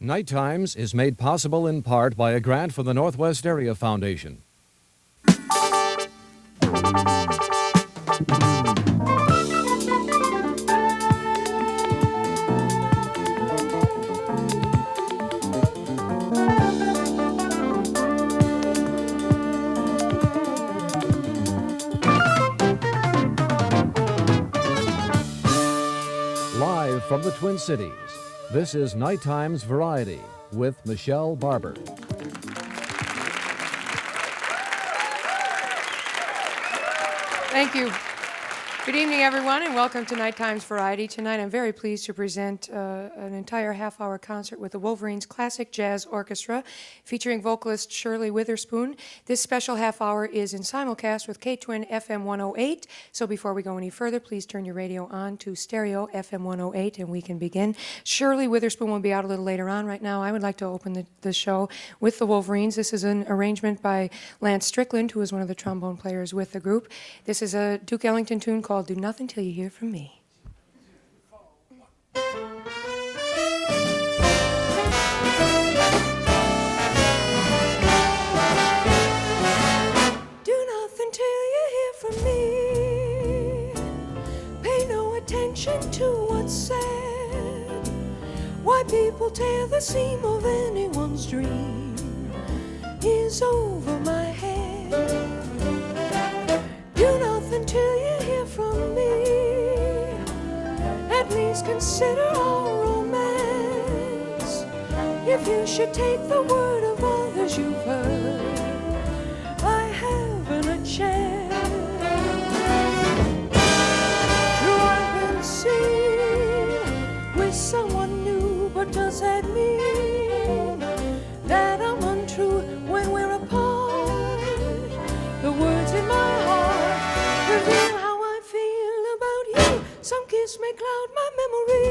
Night Times is made possible in part by a grant from the Northwest Area Foundation. Live from the Twin Cities, this is Night Times Variety with Michelle Barber. Thank you. Good evening, everyone, and welcome to Night Times Variety. Tonight, I'm very pleased to present an entire half-hour concert with the Wolverines Classic Jazz Orchestra, featuring vocalist Shirley Witherspoon. This special half-hour is in simulcast with K-Twin FM 108. So before we go any further, please turn your radio on to stereo FM 108, and we can begin. Shirley Witherspoon will be out a little later on. Right now, I would like to open the show with the Wolverines. This is an arrangement by Lance Strickland, who is one of the trombone players with the group. This is a Duke Ellington tune called Do Nothing Till You Hear From Me. Do nothing till you hear from me. Pay no attention to what's said. Why people tear the seam of anyone's dream is over my head. Do nothing till you hear from me. At least consider our romance. If you should take the word of others you've heard, I haven't a chance. True, I've been seen with someone new, but does that mean that I'm untrue when we're apart? The words in my heart reveal how I feel about you. Some kiss may cloud my memory,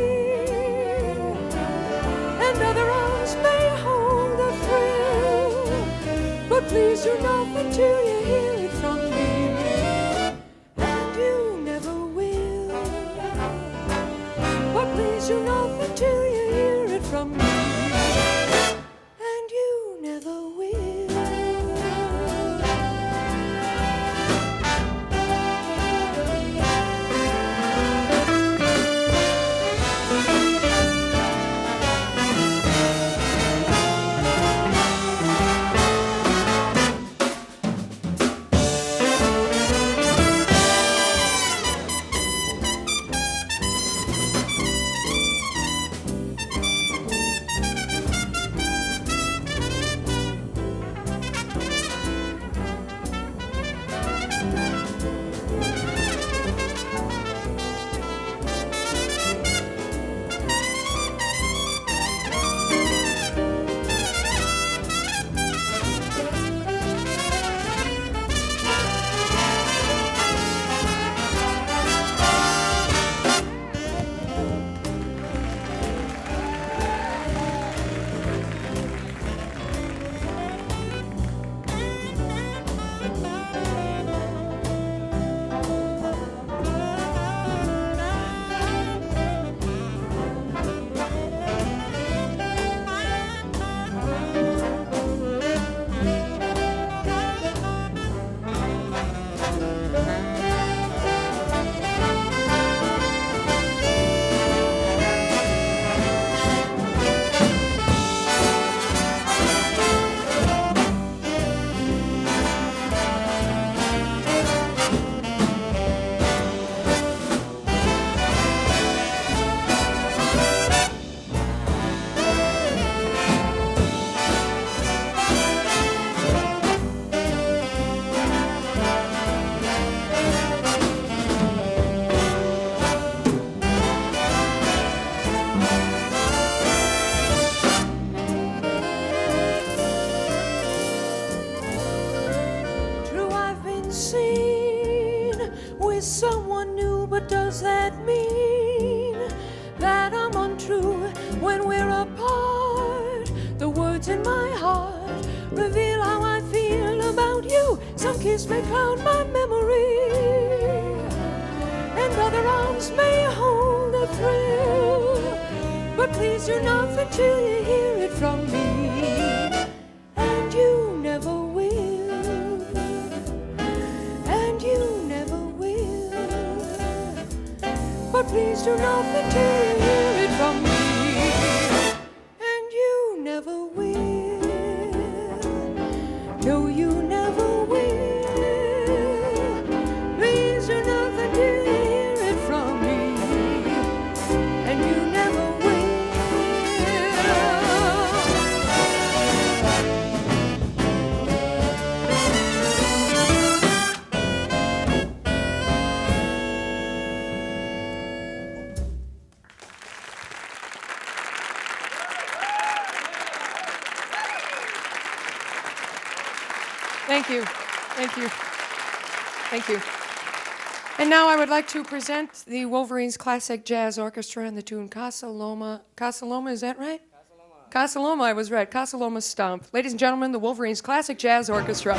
and other arms may hold a thrill. But please do nothing till you hear it from me, and you never will. But please do nothing till you hear it from me, and you never will. Someone new, but does that mean that I'm untrue when we're apart? The words in my heart reveal how I feel about you. Some kiss may cloud my memory, and other arms may hold a thrill. But please do nothing till you hear it do nothing till you hear it from me. And you never will. No, you never will. Please do nothing till you hear it from me. And you never will. Thank you. Thank you. Thank you. And now I would like to present the Wolverines Classic Jazz Orchestra and the tune Casa Loma. Casa Loma, is that right? Casa Loma, I was right. Casa Loma Stomp. Ladies and gentlemen, the Wolverines Classic Jazz Orchestra.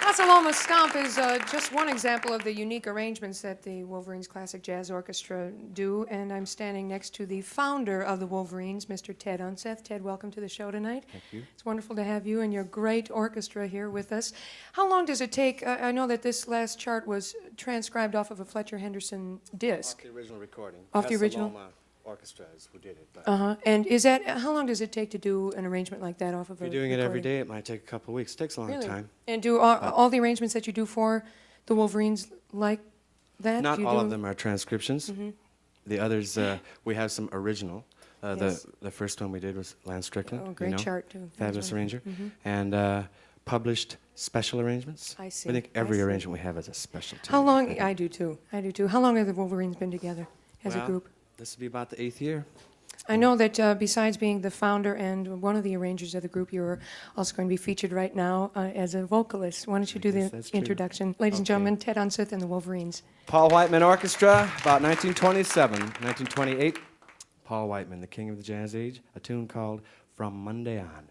Casa Stomp is just one example of the unique arrangements that the Wolverines Classic Jazz Orchestra do, and I'm standing next to the founder of the Wolverines, Mr. Ted Unseth. Ted, welcome to the show tonight. Thank you. It's wonderful to have you and your great orchestra here with us. How long does it take? I know that this last chart was transcribed off of a Fletcher Henderson disc. Off the original recording. Off the original? Casaloma Orchestra is who did it. But And is that, how long does it take to do an arrangement like that off of a if you're doing it every recording? day, it might take a couple of weeks. It takes a long Really? time. And do all the arrangements that you do for the Wolverines like that? Not Do you all do- of them are transcriptions. The others, we have some original. Yes. The first one we did was Lance Strickland. Oh, great chart, too. Fabulous That's arranger. wonderful. And special arrangements. I see, I think I every see. arrangement we have is a special tune. How long? I do too. I do too. How long have the Wolverines been together as a Well, group? This will be about the 8th year. I know that besides being the founder and one of the arrangers of the group, you're also going to be featured right now as a vocalist. Why don't you do guess the that's true. introduction? Ladies and Okay. gentlemen, Ted Unseth and the Wolverines. Paul Whiteman Orchestra, about 1927, 1928. Paul Whiteman, the king of the jazz age, a tune called From Monday On.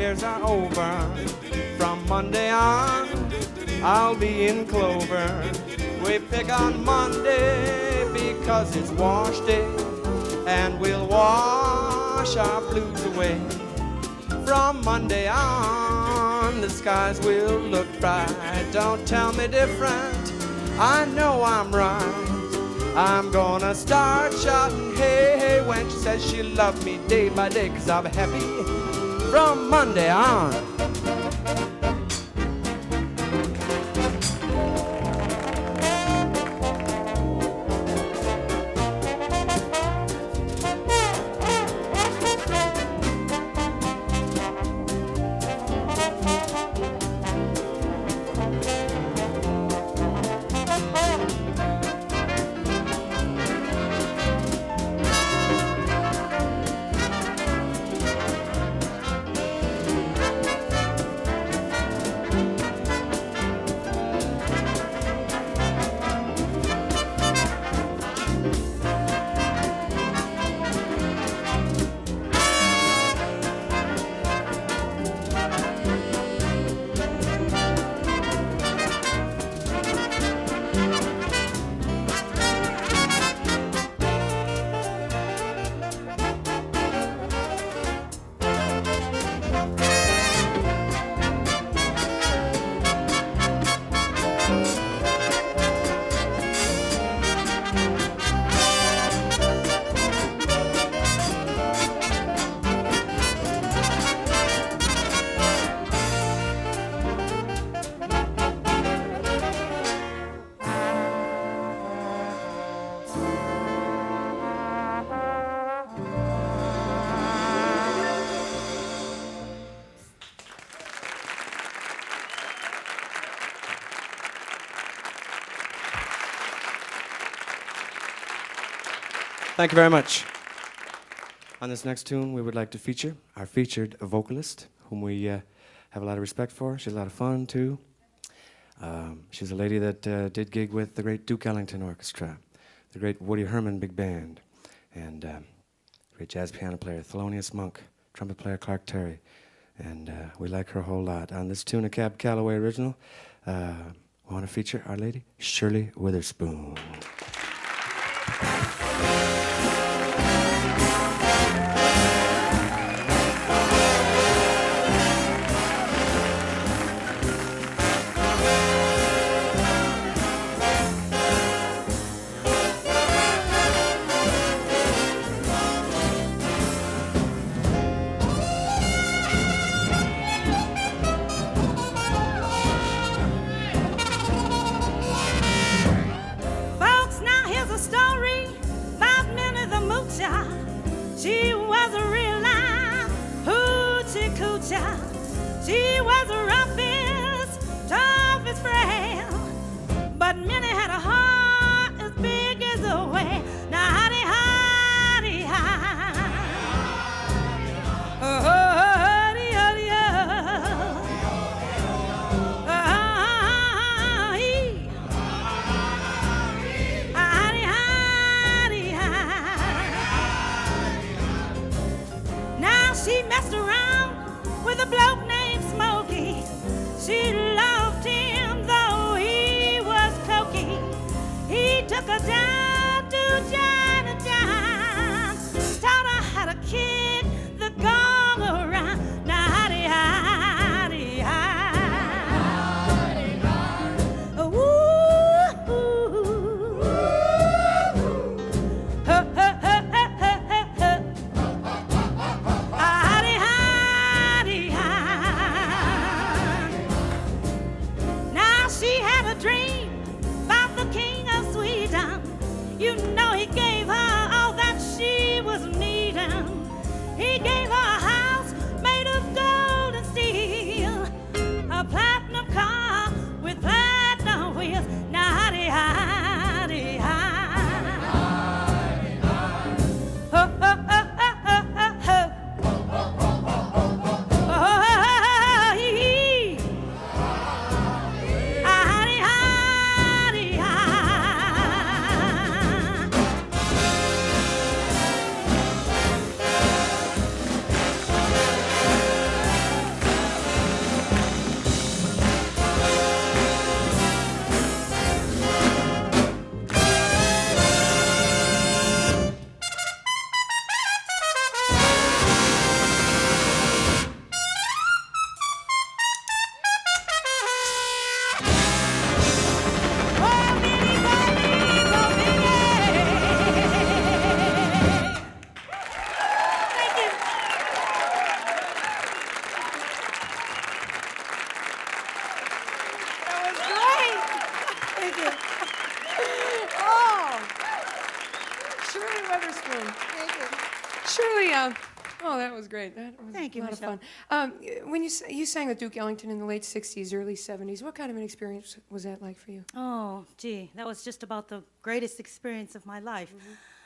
cares are over. From Monday on, I'll be in clover. We pick on Monday because it's wash day, and we'll wash our blues away. From Monday on, the skies will look bright. Don't tell me different, I know I'm right. I'm gonna start shouting hey, hey, when she says she loved me day by day, 'cause I'll be happy from Monday on. Thank you very much. On this next tune, we would like to feature our featured vocalist, whom we have a lot of respect for. She's a lot of fun, too. She's a lady that did gig with the great Duke Ellington Orchestra, the great Woody Herman Big Band, and great jazz piano player Thelonious Monk, trumpet player Clark Terry, and we like her a whole lot. On this tune, a Cab Calloway original, we want to feature our lady, Shirley Witherspoon. She was a real live hoochie coochie. She was the roughest, toughest friend. But Minnie had a heart as big as a whale. Now, howdy, howdy, howdy. Oh, howdy, howdy, she messed around with a bloke named Smokey. She loved him though he was cokey. He took her down to Chinatown, taught her how to kick the gong around. Now, howdy, howdy, howdy, howdy. Ooh, ooh, ooh. Ha, ha, ha, ha, ha, ha. She had a dream about the king of Sweden. Shirley Witherspoon. Shirley, oh, that was great. That was Thank you, a lot of Michelle. fun. When you sang with Duke Ellington in the late 60s, early 70s, what kind of an experience was that like for you? Oh, gee, that was just about the greatest experience of my life.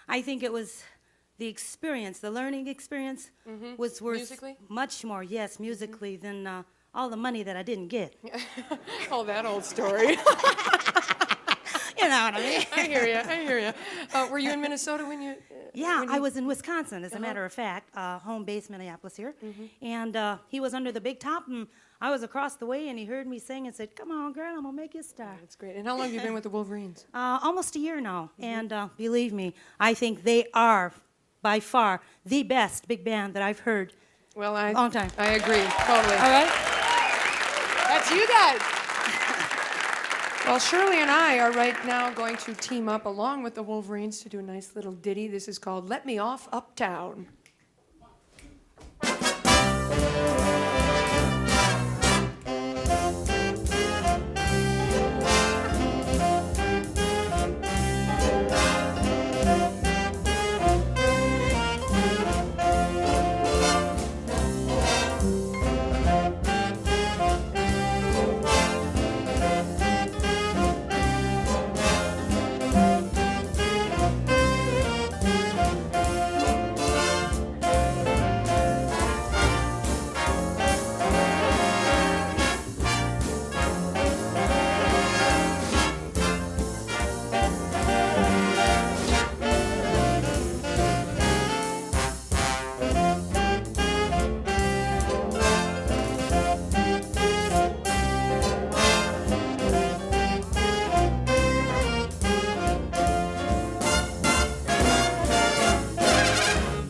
I think it was the experience, the learning experience, was worth Musically? much more, yes, musically, than all the money that I didn't get. Oh, that old story. You know what I mean? I hear you. Were you in Minnesota when you... Yeah, I was in Wisconsin, as a matter of fact, home base Minneapolis here. And he was under the big top, and I was across the way, and he heard me sing and said, "Come on, girl, I'm going to make you a star." That's great. And how long have you been with the Wolverines? Almost a year now. And believe me, I think they are, by far, the best big band that I've heard. Well, Long time. I agree, totally. All right? That's you guys. Well, Shirley and I are right now going to team up along with the Wolverines to do a nice little ditty. This is called Let Me Off Uptown.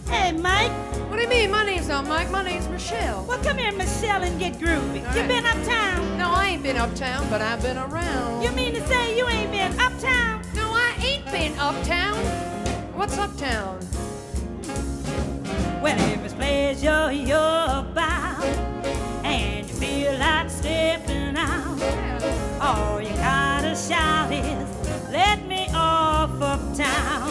Hey, Mike. What do you mean? My name's not Mike. My name's Michelle. Well, come here, Michelle, and get groovy. All You right. been uptown? No, I ain't been uptown, but I've been around. You mean to say you ain't been uptown? No, I ain't been uptown. What's uptown? Well, if it's pleasure you're about, and you feel like stepping out, all you gotta shout is, "Let me off uptown."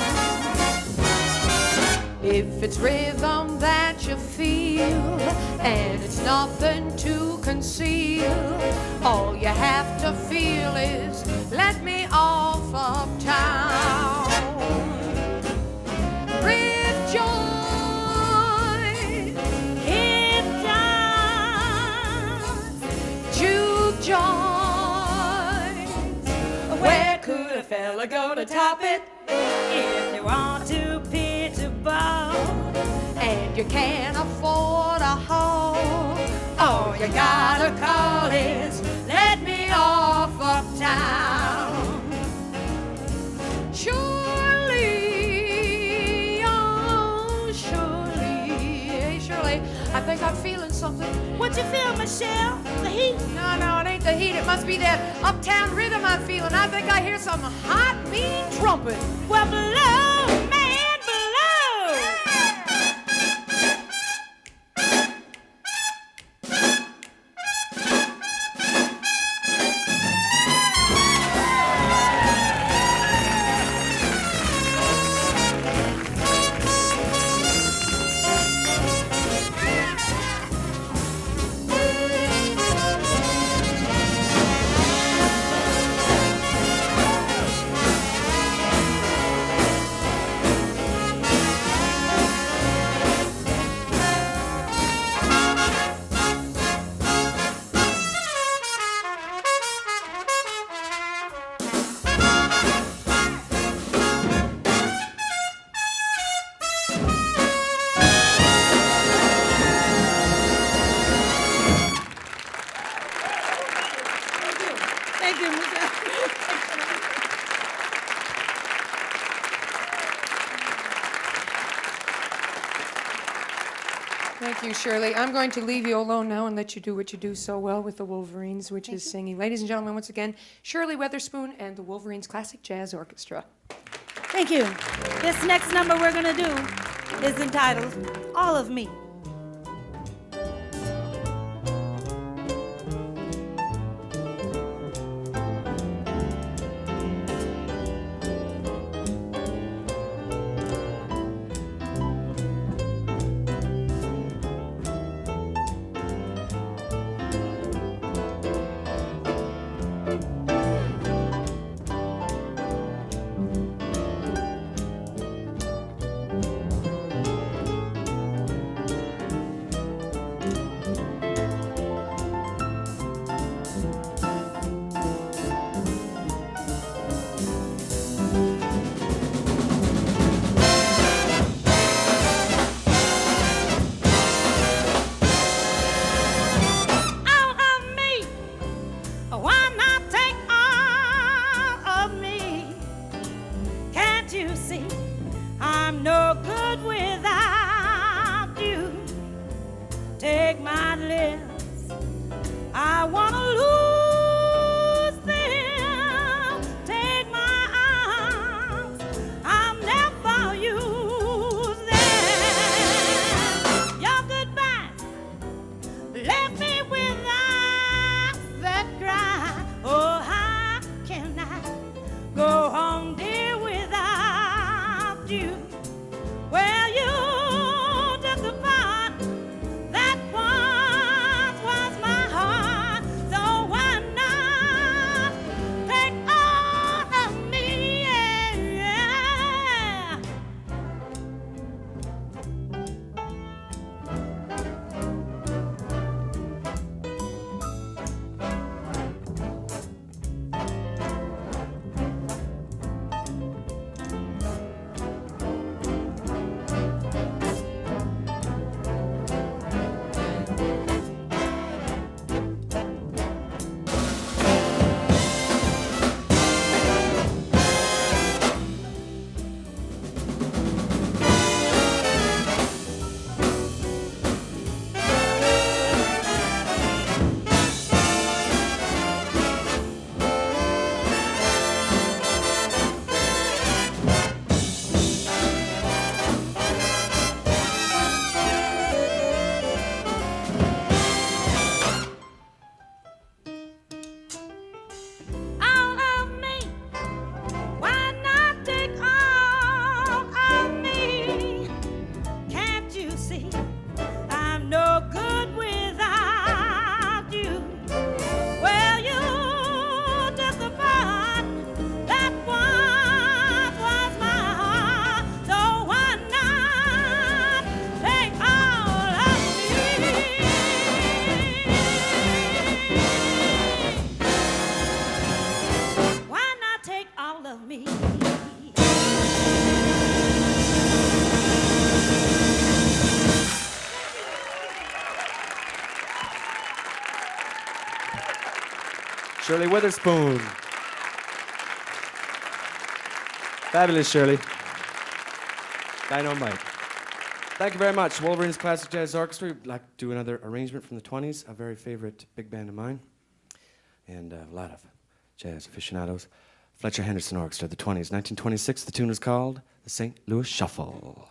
If it's rhythm that you feel and it's nothing to conceal, all you have to feel is let me off uptown. Rejoice, Hit dance, juke joints. Where could a fella go to top it? if you want to pitch a ball. And you can't afford a hall, all you gotta call is let me off uptown. Shirley, oh Shirley, hey Shirley, I think I'm feeling something. What you feel, Michelle? The heat? No, it ain't the heat, it must be that uptown rhythm I'm feeling. I think I hear some hot, mean trumpet. Well, blow, man, blow. Thank you, Michelle. Thank you, Shirley. I'm going to leave you alone now and let you do what you do so well with the Wolverines, which is singing. Ladies and gentlemen, once again, Shirley Witherspoon and the Wolverines Classic Jazz Orchestra. Thank you. This next number we're going to do is entitled All of Me. Shirley Witherspoon. Fabulous, Shirley. Dynamite. Thank you very much. Wolverines Classic Jazz Orchestra. We'd like to do another arrangement from the 20s, a very favorite big band of mine, and a lot of jazz aficionados. Fletcher Henderson Orchestra, the 20s. 1926, the tune is called the St. Louis Shuffle.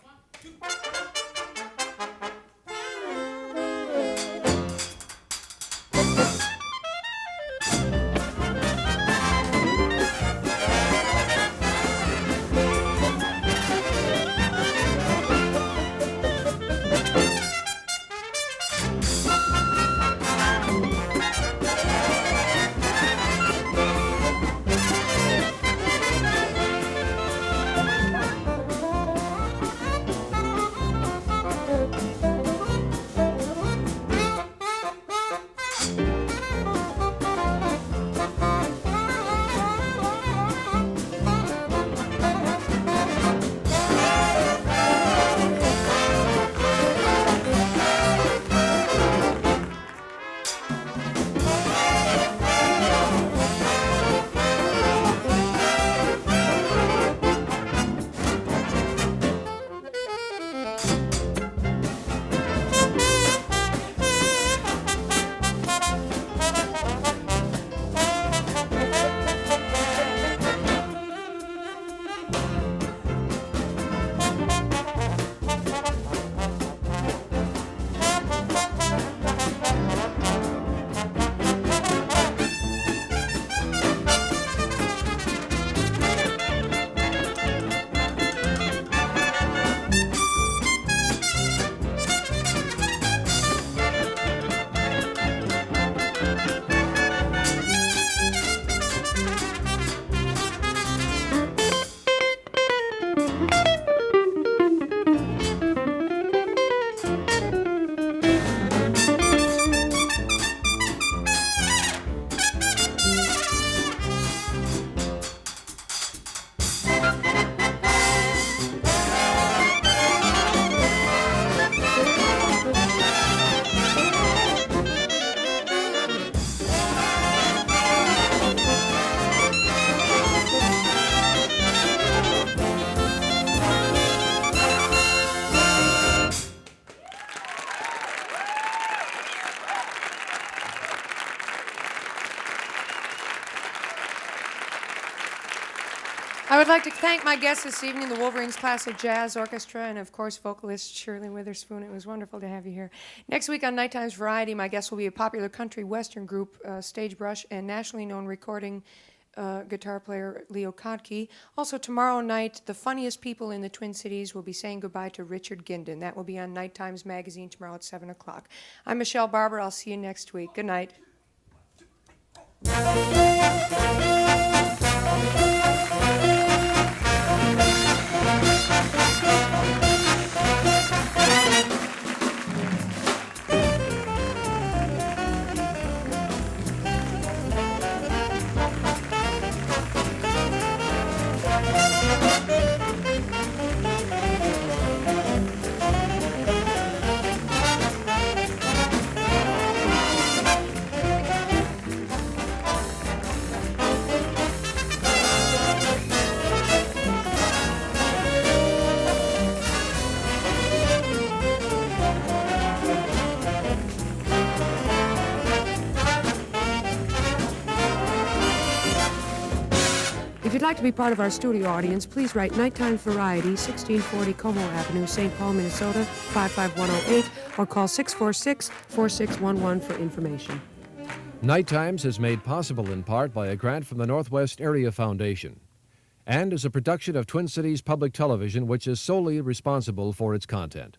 I would like to thank my guests this evening, the Wolverines Classic Jazz Orchestra, and of course, vocalist Shirley Witherspoon. It was wonderful to have you here. Next week on Night Times Variety, my guest will be a popular country western group, Stagebrush, and nationally known recording guitar player Leo Kodke. Also, tomorrow night, the funniest people in the Twin Cities will be saying goodbye to Richard Gindon. That will be on Night Times Magazine tomorrow at 7 o'clock. I'm Michelle Barber. I'll see you next week. Good night. If you'd like to be part of our studio audience, please write Nighttime Variety, 1640 Como Avenue, St. Paul, Minnesota, 55108, or call 646-4611 for information. Night Times is made possible in part by a grant from the Northwest Area Foundation and is a production of Twin Cities Public Television, which is solely responsible for its content.